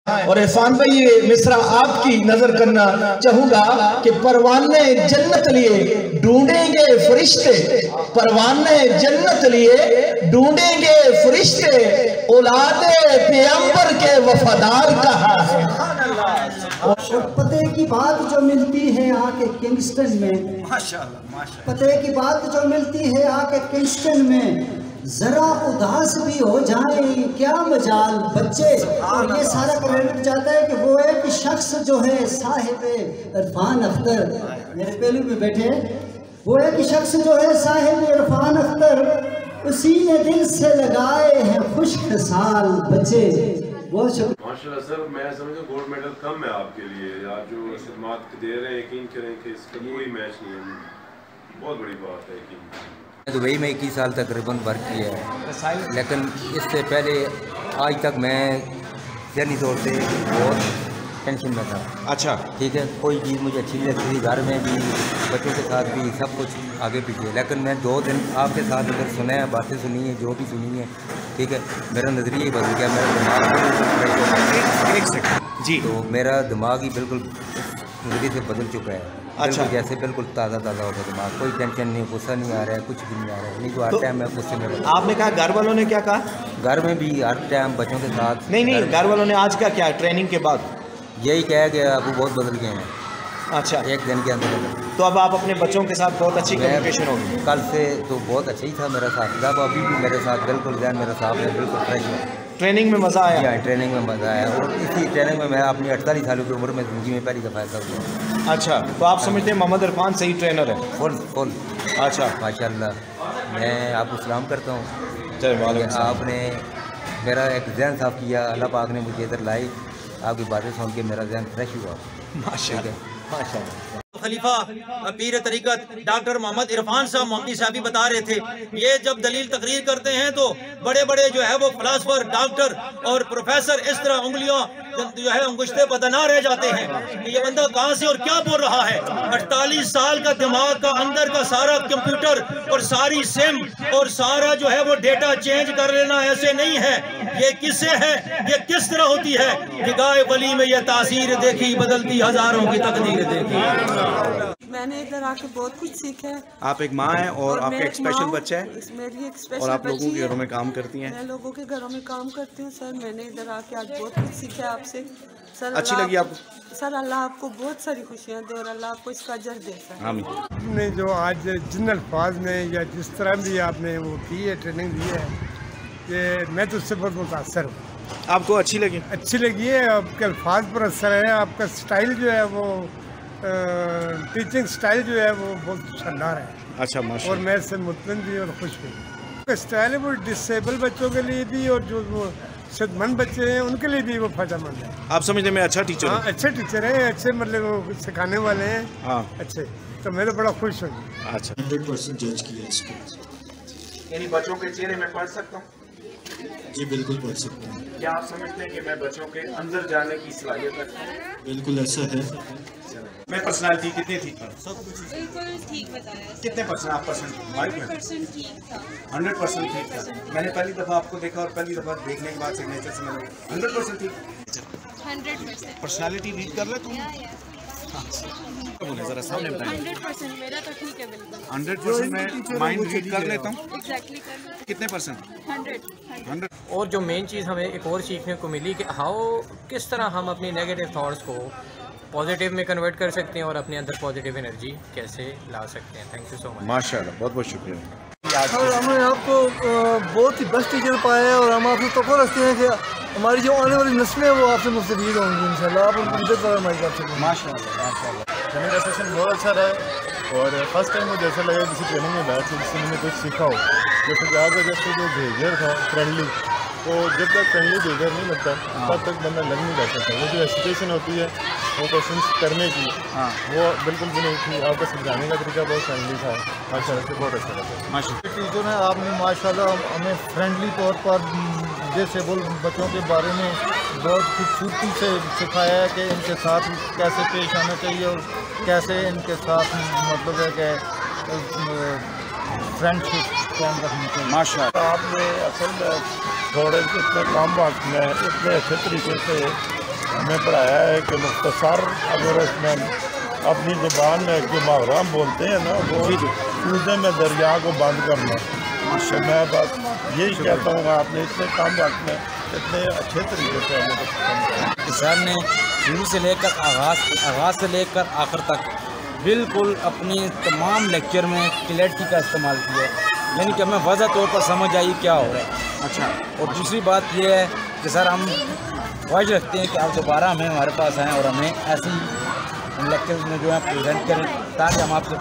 اور عرفان بھائی یہ مصرع آپ کی نظر کرنا چاہوں گا کہ پروانے جنت لیے ڈھونڈیں گے فرشتے، پروانے جنت لیے ڈھونڈیں گے فرشتے، اولاد پیغمبر کے وفادار کہاں ہے۔ اور پتے کی بات جو ملتی ہے آ کے کنگسٹن میں، پتے کی بات جو ملتی ہے آ کے کنگسٹن میں، ذرا اداس بھی ہو جائیں کیا مجال بچے۔ اور یہ سارا کریڈٹ جاتا ہے کہ وہ ایک شخص جو ہے صاحب عرفان اختر، میرے پہلو میں بیٹھے، وہ ایک شخص جو ہے صاحب عرفان اختر، اسی نے دل سے لگائے ہیں خشک سال بچے۔ بہت شکریہ ماشاءاللہ سر، میں سمجھتا ہوں گولڈ میڈل کم ہے آپ کے لیے، آپ جو خدمات دے رہے ہیں یقین کریں کہ اس کا کوئی میچ نہیں ہے، بہت بڑی بات ہے یقین۔ دبئی میں 21 سال تقریباً ورک کیا ہے، لیکن اس سے پہلے آج تک میں ذہنی طور سے بہت ٹینشن میں تھا۔ اچھا ٹھیک ہے، کوئی چیز مجھے اچھی نہیں لگتی تھی، گھر میں بھی بچوں کے ساتھ بھی سب کچھ آگے پیچھے، لیکن میں 2 دن آپ کے ساتھ اگر سنا ہے، باتیں سنی ہیں، جو بھی سنی ہے، ٹھیک ہے، میرا نظریہ ہی بدل گیا، میرا دماغ ایک سیکنڈ جی، تو میرا دماغ ہی بالکل نظریے سے بدل چکا ہے۔ اچھا، جیسے بالکل تازہ ہو گیا دماغ، کوئی ٹینشن نہیں، غصہ نہیں آ رہا ہے، کچھ بھی نہیں آ رہا ہے، نہیں تو ہر ٹائم میں غصے میں رہتا ہوں۔ آپ نے کہا گھر والوں نے کیا کہا؟ گھر میں بھی ہر ٹائم بچوں کے ساتھ نہیں، گھر والوں نے آج کیا ٹریننگ کے بعد یہی کہا کہ ابو بہت بدل گئے ہیں۔ اچھا، ایک دن کے اندر تو اب آپ اپنے بچوں کے ساتھ بہت اچھی کمیونیکیشن ہوگی؟ کل سے تو بہت اچھا ہی تھا میرا ساتھ، اب ابھی بھی میرے ساتھ بالکل ذہن میرا صاف ہے، بالکل فریش ہے۔ ٹریننگ میں مزہ آیا؟ ٹریننگ میں مزہ آیا، اور اسی ٹریننگ میں اپنی 48 سالوں کی عمر میں زندگی میں پہلی دفعہ ایسا ہوا۔ اچھا، تو آپ سمجھتے ہیں محمد عرفان صحیح ٹرینر ہے؟ فل اچھا، ماشاء اللہ، میں آپ کو سلام کرتا ہوں کہ آپ نے میرا ایک ذہن صاف کیا، اللہ پاک نے مجھے ادھر لائی، آپ کی باتیں سن کے میرا ذہن فریش ہوا۔ ماشاء اللہ۔ خلیفہ پیر طریقت ڈاکٹر محمد عرفان صاحب محمدی صاحبی بتا رہے تھے، یہ جب دلیل تقریر کرتے ہیں تو بڑے بڑے جو ہے وہ فلاسفر، ڈاکٹر اور پروفیسر اس طرح انگلیاں جو ہے انگشتے بدنا رہ جاتے ہیں کہ یہ بندہ کہاں سے اور کیا بول رہا ہے۔ 48 سال کا دماغ کا اندر کا سارا کمپیوٹر اور ساری سم اور سارا جو ہے وہ ڈیٹا چینج کر لینا ایسے نہیں ہے، یہ کس سے ہے، یہ کس طرح ہوتی ہے۔ نگاہ ولی میں یہ تاثیر دیکھی، بدلتی ہزاروں کی تقدیر دیکھی۔ میں نے ادھر آ کے بہت کچھ سیکھا ہے۔ آپ ایک ماں ہیں اور آپ کا ایک اسپیشل بچہ ہے، میری ایک اسپیشل اور آپ لوگوں بچی کے ہے۔ گھروں میں کام کرتی ہیں؟ میں لوگوں کے گھروں میں کام کرتی ہوں سر، میں نے ادھر آ کے آج بہت کچھ سیکھا آپ سے سر۔ اچھی لگی آپ کو؟ سر اللہ آپ کو بہت ساری خوشیاں دے اور اللہ آپ کو اس کا اجر دے سر۔ آمین۔ نے جو آج جن الفاظ میں یا جس طرح بھی آپ نے وہ کی ہے، ٹریننگ دی ہے، کہ میں تو اس سے بہت متاثر ہوں۔ آپ کو اچھی لگی؟ اچھی لگی ہے، آپ کے الفاظ پر اثر ہے، آپ کا سٹائل جو ہے وہ ٹیچنگ سٹائل جو ہے وہ بہت شاندار ہے۔ اچھا، ماشاء اور اللہ۔ میں اس سے مطمئن بھی اور خوش بھی۔ سٹائل ہے وہ ڈسیبل بچوں کے لیے بھی اور جو وہ صحت مند بچے ہیں ان کے لیے بھی وہ فائدہ مند ہے۔ آپ سمجھتے ہیں میں اچھا ٹیچر ہوں؟ ہاں، اچھے ٹیچر ہیں، اچھے مطلب وہ سکھانے والے ہیں، ہاں اچھے، تو میں تو بڑا خوش ہوں۔ اچھا، 100% جج کیا اس کو۔ یعنی بچوں کے چہرے میں پڑھ سکتا ہوں؟ جی بالکل پڑھ سکتے ہیں۔ کیا آپ سمجھتے ہیں کہ میں بچوں کے اندر جانے کی صلاحیت رکھتا ہوں؟ بالکل ایسا ہے۔ میں پرسنالٹی کتنی ٹھیک تھا؟ بالکل ٹھیک بتایا۔ کتنے پرسنٹ آپ پرسنٹ؟ 100% ٹھیک تھا۔ 100% ٹھیک تھا۔ میں نے پہلی دفعہ آپ کو دیکھا اور پہلی دفعہ دیکھنے کے بعد سگنیچر سے میں نے 100% ٹھیک۔ 100%۔ پرسنالٹی ریڈ کر لیتا ہوں؟ ذرا سامنے بتائیں۔ 100% میرا تو ٹھیک ہے بالکل۔ 100% میں مائنڈ ریڈ کر لیتا ہوں؟ ایگزیکٹلی کر لیتے۔ کتنے پرسنٹ؟ 100۔ اور جو مین چیز ہمیں ایک اور سیکھنے کو ملی کہ کس طرح ہم اپنی نیگیٹو تھاٹس کو پازیٹیو میں کنورٹ کر سکتے ہیں اور اپنے اندر پازیٹیو انرجی کیسے لا سکتے ہیں۔ تھینک یو سو مچ۔ ماشاء اللہ، بہت بہت شکریہ۔ سر ہم نے آپ کو بہت ہی بیسٹ ٹیچر پایا ہے اور ہم آپ سے توقع رکھتے ہیں کہ ہماری جو آنے والی نسلیں وہ آپ سے مستفید ہوں گی انشاءاللہ، آپ ان کو مدد پر ہماری کر سکیں۔ ماشاء اللہ، ماشاء اللہ۔ میرا سیشن بہت اچھا رہا اور فرسٹ ٹائم مجھے ایسا لگا کسی ٹریننگ میں بیٹھ کے جس سے میں نے کچھ سیکھا ہو، جیسے کہ آگے جیسے جو بہیویئر تھا فرینڈلی، تو جب تک فرینڈلی بہیویئر نہیں لگتا تب تک بندہ لگ نہیں رہ سکتا۔ وہ جو ایسوسیشن ہوتی ہے وہ کوشچنس کرنے کی، وہ بالکل بھی نہیں تھی۔ آپ کا سمجھانے کا طریقہ بہت فرینڈلی تھا، ماشاء اللہ سے بہت اچھا لگا۔ ماشاء اللہ۔ ٹیچر ہیں آپ نے ماشاء اللہ ہمیں فرینڈلی طور پر ڈسیبل بچوں کے بارے میں بہت خوبصورتی سے سکھایا ہے کہ ان کے ساتھ کیسے پیش آنا چاہیے اور کیسے ان کے ساتھ مطلب ہے کہ فرینڈ شپ قائم رکھنی چاہیے۔ ماشاء اللہ۔ آپ نے اصل میں تھوڑے اتنے کام وقت میں اتنے اچھے طریقے سے ہمیں پڑھایا ہے کہ مختصر اگر اس میں اپنی زبان میں جو محاورہ ہم بولتے ہیں نا وہ سودے میں دریا کو بند کرنا. تو میں بس یہی کہتا ہوں آپ نے اتنے کم وقت میں اتنے اچھے طریقے سے ہمیں سر نے شروع سے لے کر آغاز سے لے کر آخر تک بالکل اپنی تمام لیکچر میں کلیئرٹی کا استعمال کیا ہے، یعنی کہ ہمیں واضح طور پر سمجھ آئی کیا ہو رہا ہے. اچھا، اور دوسری بات یہ ہے کہ سر ہم خواہش رکھتے ہیں کہ آپ دوبارہ ہمارے پاس آئیں اور ہمیں ایسی لیکچرز میں جو ہے پریزنٹ کریں تاکہ ہم آپ سے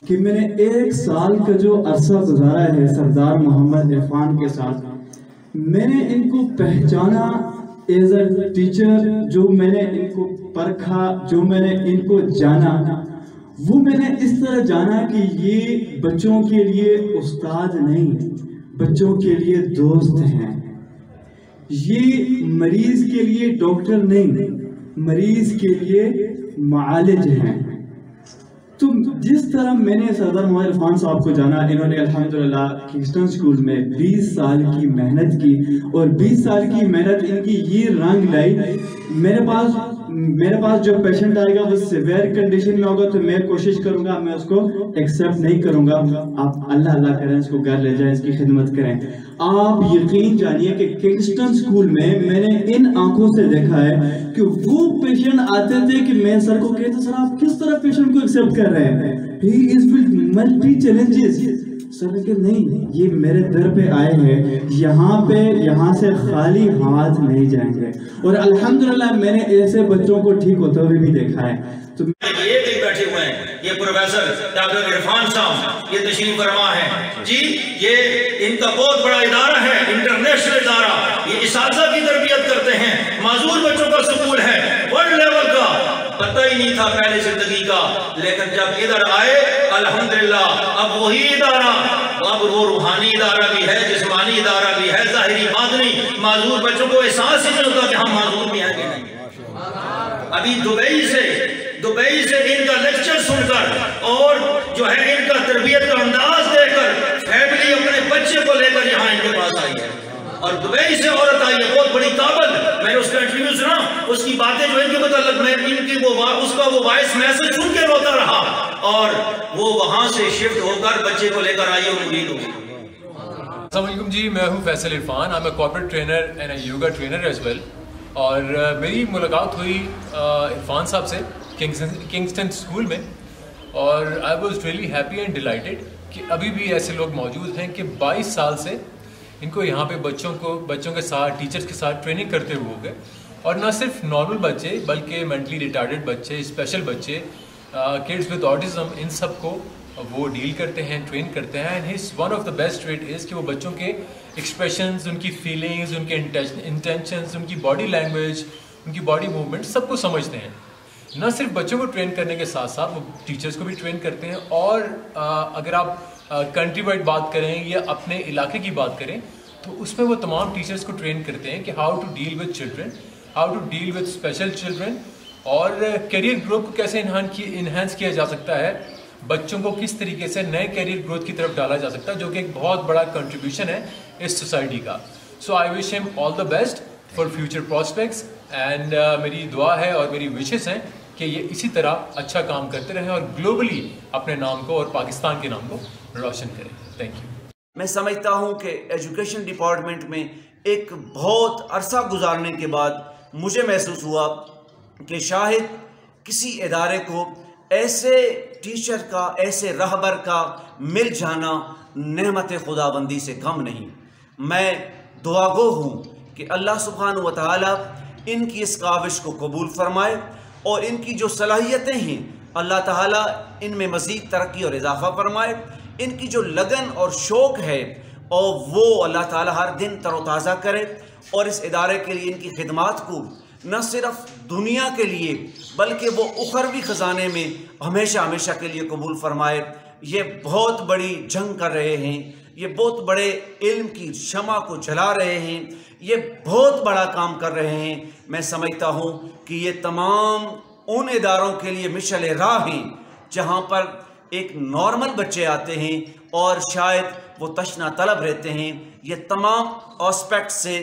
کہ میں نے 1 سال کا جو عرصہ گزارا ہے سردار محمد عرفان کے ساتھ، میں نے ان کو پہچانا ایز اے ٹیچر. جو میں نے ان کو پرکھا، جو میں نے ان کو جانا، وہ میں نے اس طرح جانا کہ یہ بچوں کے لیے استاد نہیں، بچوں کے لیے دوست ہیں. یہ مریض کے لیے ڈاکٹر نہیں، مریض کے لیے معالج ہیں. تو جس طرح میں نے سردار محمد عرفان صاحب کو جانا، انہوں نے الحمدللہ کنگسٹن سکول میں 20 سال کی محنت کی، اور 20 سال کی محنت ان کی یہ رنگ لائی. میرے پاس جو پیشنٹ آئے گا وہ سیویر کنڈیشن میں ہوگا تو میں کوشش کروں گا، میں اس کو ایکسیپٹ نہیں کروں گا. آپ اللہ کریں، اس کو گھر لے جائیں، اس کی خدمت کریں. آپ یقین جانیے کہ کنگسٹن سکول میں نے ان آنکھوں سے دیکھا ہے کہ وہ پیشنٹ آتے تھے کہ میں سر کو کہتا سر آپ کس طرح پیشنٹ کو ایکسیپٹ کر رہے ہیں، ہی از ود ملٹی چیلنجز. سر کہ نہیں، یہ میرے در پہ آئے ہیں، یہاں سے خالی ہاتھ نہیں جائیں گے. اور الحمدللہ میں نے ایسے بچوں کو ٹھیک ہوتے ہوئے بھی دیکھا ہے. تو یہ بھی بیٹھے ہوئے ہیں، یہ پروفیسر ڈاکٹر عرفان صاحب، یہ تشریف فرما ہے جی. یہ ان کا بہت بڑا ادارہ ہے، انٹرنیشنل ادارہ. یہ اساتذہ کی تربیت کرتے ہیں، معذور بچوں کا سکول ہے، ورلڈ لیول کا. پتہ ہی نہیں تھا پہلے زندگی کا، لیکن جب ادھر آئے الحمدللہ اب وہی ادارہ، اب وہ روحانی ادارہ بھی ہے، جسمانی ادارہ بھی ہے، ظاہری باطنی. معذور بچوں کو احساس ہی نہیں ہوتا کہ ہم معذور بھی ہیں کہ نہیں. ابھی دبئی سے ان کا لیکچر سن کر اور جو ہے ان کا تربیت کا انداز دے کر فیملی اپنے بچے کو لے کر یہاں ان کے پاس آئی ہے. اور دبئی سے عورت آئی ہے، بہت بڑی کابل. میں نے اس کا انٹرویو سنا، اس کی باتیں جو ان کے متعلق، میں ان کی اس کا وہ وائس میسج سن کے روتا رہا. اور وہ وہاں سے شفٹ ہو کر بچے کو لے کر آئی اور مرید ہو گئی. السلام علیکم جی، میں ہوں Faisal Irfan. I'm a corporate trainer and a yoga trainer as well. اور میری ملاقات ہوئی عرفان صاحب سے کنگسٹن اسکول میں، اور I was really happy and delighted کہ ابھی بھی ایسے لوگ موجود ہیں کہ 22 سال سے ان کو یہاں پہ بچوں کے ساتھ ٹیچرز کے ساتھ ٹریننگ کرتے ہوئے ہو گئے. اور نہ صرف نارمل بچے بلکہ مینٹلی ریٹارڈڈ بچے، اسپیشل بچے، کڈز ود آٹزم، ان سب کو وہ ڈیل کرتے ہیں، ٹرین کرتے ہیں. And his one of the best trait is کہ وہ بچوں کے ایکسپریشنز، ان کی فیلنگز، ان کے انٹینشنز، ان کی باڈی لینگویج، ان کی باڈی موومنٹ سب کو سمجھتے ہیں. نہ صرف بچوں کو ٹرین کرنے کے ساتھ ساتھ وہ ٹیچرز کو بھی ٹرین کرتے ہیں. اور اگر آپ کنٹری وائڈ بات کریں یا اپنے علاقے کی بات کریں تو اس میں وہ تمام ٹیچرز کو ٹرین کرتے ہیں کہ how to deal with children, how to deal with special children, اور کیریئر گروتھ کو کیسے انہینس کیا جا سکتا ہے، بچوں کو کس طریقے سے نئے کیریئر گروتھ کی طرف ڈالا جا سکتا ہے، جو کہ ایک بہت بڑا کنٹریبیوشن ہے اس سوسائٹی کا. سو I wish him all the best for future prospects. And میری دعا ہے اور میری وشز ہیں کہ یہ اسی طرح اچھا کام کرتے رہیں اور گلوبلی اپنے نام کو اور پاکستان کے نام کو روشن کریں. Thank you. میں سمجھتا ہوں کہ ایجوکیشن ڈپارٹمنٹ میں ایک بہت عرصہ گزارنے کے بعد مجھے محسوس ہوا کہ شاید کسی ادارے کو ایسے ٹیچر کا، ایسے رہبر کا مل جانا نعمت خداوندی سے کم نہیں. میں دعا گو ہوں کہ اللہ سبحانہ و تعالی ان کی اس کاوش کو قبول فرمائے اور ان کی جو صلاحیتیں ہیں اللہ تعالیٰ ان میں مزید ترقی اور اضافہ فرمائے. ان کی جو لگن اور شوق ہے اور وہ اللہ تعالیٰ ہر دن تر و تازہ کرے، اور اس ادارے کے لیے ان کی خدمات کو نہ صرف دنیا کے لیے بلکہ وہ اخروی خزانے میں ہمیشہ ہمیشہ کے لیے قبول فرمائے. یہ بہت بڑی جنگ کر رہے ہیں، یہ بہت بڑے علم کی شمع کو جلا رہے ہیں، یہ بہت بڑا کام کر رہے ہیں. میں سمجھتا ہوں کہ یہ تمام ان اداروں کے لیے مشعل راہ ہیں جہاں پر ایک نارمل بچے آتے ہیں اور شاید وہ تشنا طلب رہتے ہیں. یہ تمام آسپیکٹ سے